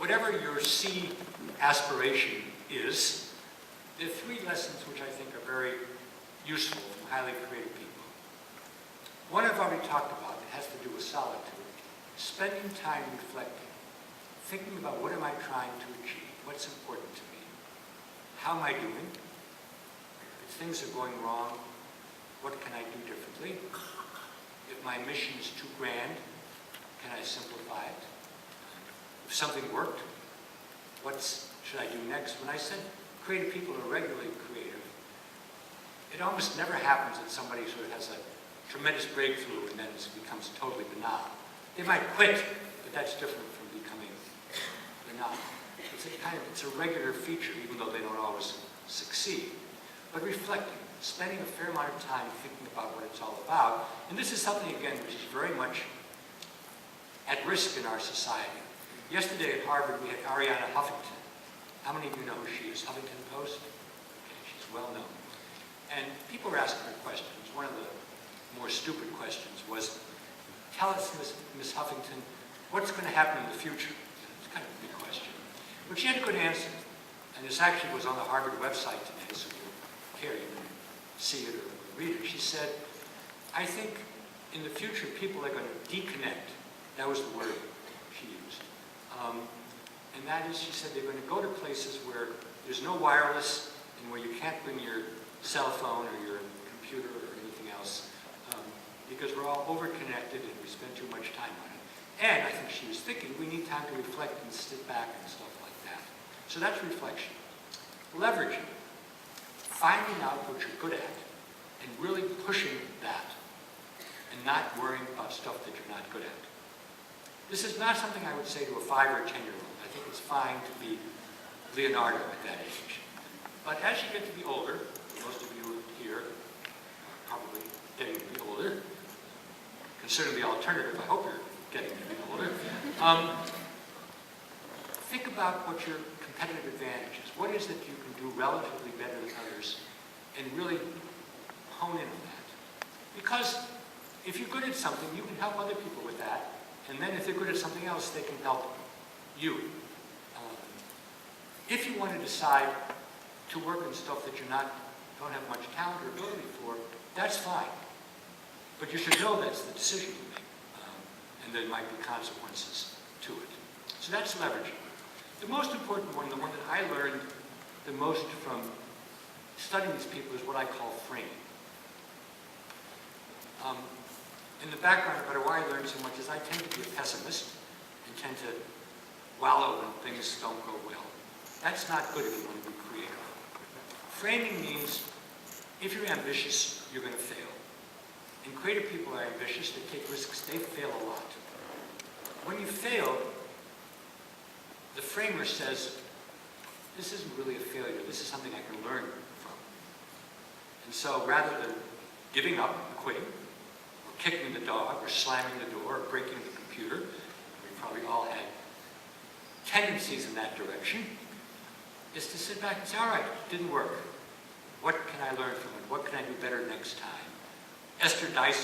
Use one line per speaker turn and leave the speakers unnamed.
whatever your C aspiration is, there are 3 lessons which I think are very useful from highly creative people. One I've already talked about, it has to do with solitude. Spending time reflecting, thinking about what am I trying to achieve, what's important to me, how am I doing, if things are going wrong, what can I do differently, if my mission is too grand, can I simplify it, if something worked, what should I do next? When I said creative people are regularly creative, it almost never happens that somebody sort of has a tremendous breakthrough and then it becomes totally banal. They might quit, but that's different from becoming banal. It's a regular feature, even though they don't always succeed. But reflecting, spending a fair amount of time thinking about what it's all about, and this is something, again, which is very much at risk in our society. Yesterday at Harvard, we had Arianna Huffington. How many of you know who she is? Huffington Post? Okay, she's well known. And people were asking her questions. One of the more stupid questions was, tell us, Ms. Huffington, what's going to happen in the future? It's kind of a big question. But she had a good answer. And this actually was on the Harvard website today, so if you care, you can see it or read it. She said, I think in the future people are going to deconnect. That was the word she used. And that is, she said, they're going to go to places where there's no wireless and where you can't bring your cell phone or your computer or anything else because we're all over-connected and we spend too much time on it. And I think she was thinking we need time to reflect and sit back and stuff like that. So that's reflection. Leveraging. Finding out what you're good at and really pushing that and not worrying about stuff that you're not good at. This is not something I would say to a 5 or 10-year-old. I think it's fine to be Leonardo at that age. But as you get to be older, most of you here are probably getting to be older. Consider the alternative, I hope you're getting to be older. Think about what your competitive advantage is. What is it you can do relatively better than others and really hone in on that. Because if you're good at something, you can help other people with that. And then if they're good at something else, they can help you. If you want to decide to work on stuff that don't have much talent or ability for, that's fine. But you should know that's the decision you make. And there might be consequences to it. So that's leveraging. The most important one, the one that I learned the most from studying these people, is what I call framing. In the background about why I learned so much is I tend to be a pessimist and tend to wallow when things don't go well. That's not good if you want to be creative. Framing means if you're ambitious, you're going to fail. And creative people are ambitious, they take risks, they fail a lot. When you fail, the framer says, this isn't really a failure, this is something I can learn from. And so rather than giving up and quitting, or kicking the dog, or slamming the door, or breaking the computer, we probably all had tendencies in that direction, is to sit back and say, all right, it didn't work. What can I learn from it? What can I do better next time? Esther Dyson